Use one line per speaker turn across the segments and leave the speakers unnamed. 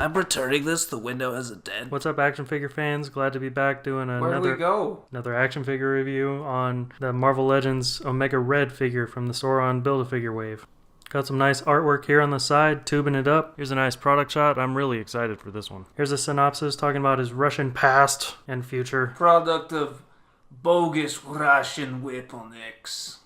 I'm returning this. The window has a dent.
What's up, action figure fans? Glad to be back doing
Where do we go?
another action figure review on the Marvel Legends Omega Red figure from the Sauron Build-A-Figure wave. Got some nice artwork here on the side, tubing it up. Here's a nice product shot. I'm really excited for this one. Here's a synopsis talking about his Russian past and future.
Product of bogus Russian weaponics.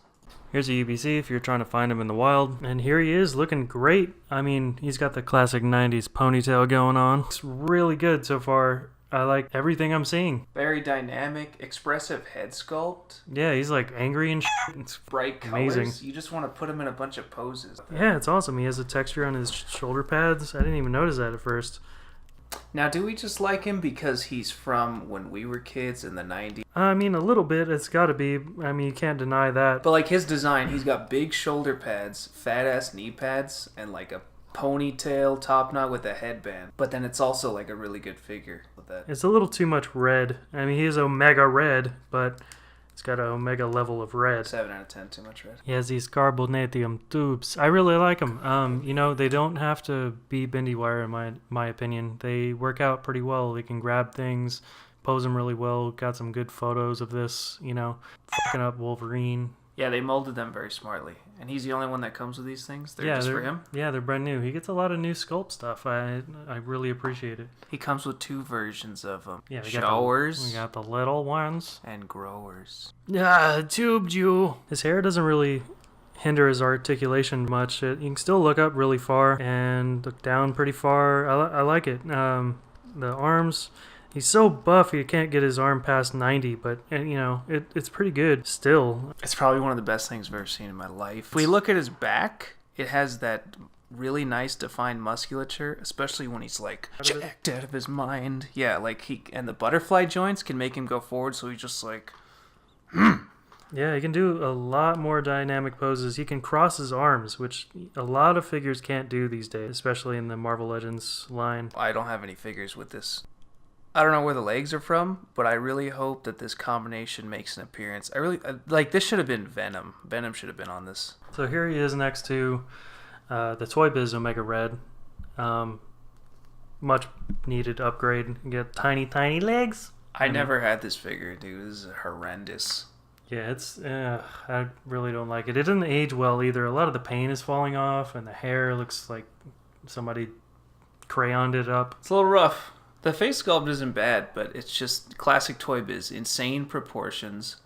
Here's a UBC if you're trying to find him in the wild. And here he is, looking great. I mean, he's got the classic 90s ponytail going on. It's really good so far. I like everything I'm seeing.
Very dynamic, expressive head sculpt.
Yeah, he's like angry and shit. It's
bright colors. Amazing. You just want to put him in a bunch of poses.
Yeah, it's awesome. He has a texture on his shoulder pads. I didn't even notice that at first.
Now, do we just like him because he's from when we were kids in the 90s?
I mean, a little bit. It's got to be. I mean, you can't deny that.
But like his design, he's got big shoulder pads, fat-ass knee pads, and like a ponytail top knot with a headband. But then it's also like a really good figure with that.
It's a little too much red. I mean, he is Omega Red, but it's got an Omega level of red.
7 out of 10, too much red.
He has these carbonatium tubes. I really like them. You know, they don't have to be bendy wire in my opinion. They work out pretty well. They can grab things, pose them really well. Got some good photos of this, you know, fucking up Wolverine.
Yeah, they molded them very smartly. And he's the only one that comes with these things? They're just for him?
Yeah, they're brand new. He gets a lot of new sculpt stuff. I really appreciate it.
He comes with 2 versions of them.
Yeah,
showers.
We got the little ones.
And growers.
Yeah, tubed you. His hair doesn't really hinder his articulation much. You can still look up really far and look down pretty far. I like it. The arms... He's so buff he can't get his arm past 90, but you know, it's pretty good still.
It's probably one of the best things I've ever seen in my life. If we look at his back, it has that really nice defined musculature, especially when he's like jacked out of his mind. Yeah, like and the butterfly joints can make him go forward, so he's just like
Yeah, he can do a lot more dynamic poses. He can cross his arms, which a lot of figures can't do these days, especially in the Marvel Legends line.
I don't have any figures with this. I don't know where the legs are from, but I really hope that this combination makes an appearance. Like, this should have been Venom. Venom should have been on this.
So here he is next to the Toy Biz Omega Red. Much needed upgrade. You get tiny, tiny legs.
I never had this figure, dude. This is horrendous.
Yeah, it's... I really don't like it. It doesn't age well either. A lot of the paint is falling off, and the hair looks like somebody crayoned it up.
It's a little rough. The face sculpt isn't bad, but it's just classic Toy Biz. Insane proportions,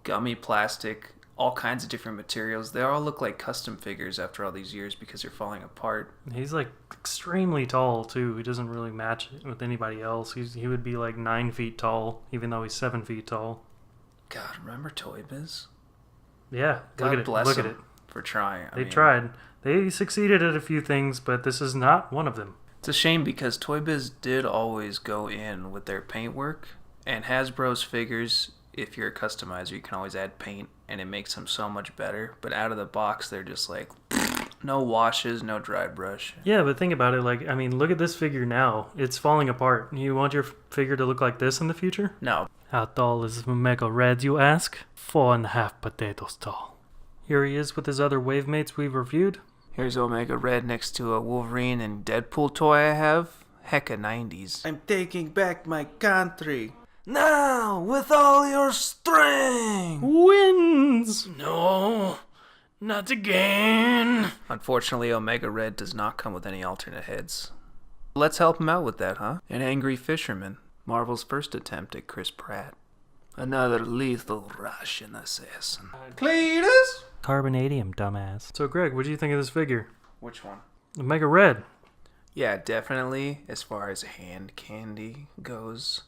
gummy plastic, all kinds of different materials. They all look like custom figures after all these years because they're falling apart.
He's like extremely tall too. He doesn't really match with anybody else. He would be like 9 feet tall, even though he's 7 feet tall.
God, remember Toy Biz?
Yeah,
God bless them for trying.
They tried. They succeeded at a few things, but this is not one of them.
It's a shame because Toy Biz did always go in with their paintwork, and Hasbro's figures, if you're a customizer, you can always add paint, and it makes them so much better. But out of the box, they're just like, no washes, no dry brush.
Yeah, but think about it. Like, I mean, look at this figure now. It's falling apart. You want your figure to look like this in the future?
No.
How tall is Omega Red, you ask? 4.5 potatoes tall. Here he is with his other wave mates we've reviewed.
Here's Omega Red next to a Wolverine and Deadpool toy I have. Hecka 90s. I'm taking back my country. Now, with all your strength.
Wins! No, not again.
Unfortunately, Omega Red does not come with any alternate heads. Let's help him out with that, huh? An angry fisherman. Marvel's first attempt at Chris Pratt. Another lethal Russian assassin. Cletus!
Carbonadium, dumbass. So, Greg, what do you think of this figure?
Which one?
Omega Red.
Yeah, definitely. As far as hand candy goes,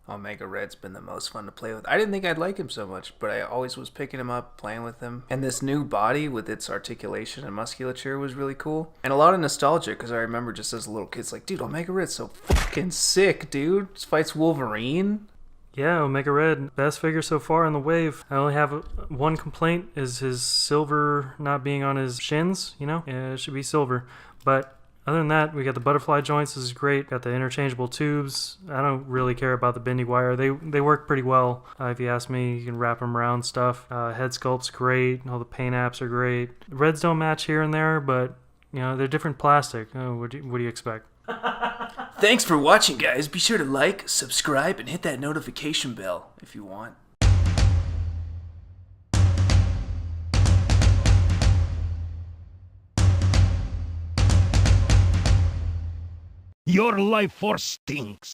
Omega Red's been the most fun to play with. I didn't think I'd like him so much, but I always was picking him up, playing with him. And this new body with its articulation and musculature was really cool. And a lot of nostalgia, because I remember just as a little kid, it's like, dude, Omega Red's so fucking sick, dude. Just fights Wolverine.
Yeah, Omega Red, best figure so far in the wave. I only have one complaint, is his silver not being on his shins, you know? Yeah, it should be silver. But other than that, we got the butterfly joints, this is great. Got the interchangeable tubes. I don't really care about the bendy wire. They work pretty well. If you ask me, you can wrap them around stuff. Head sculpt's great. All the paint apps are great. The reds don't match here and there, but you know, they're different plastic. What do you expect?
Thanks for watching, guys. Be sure to like, subscribe, and hit that notification bell if you want.
Your life force stinks.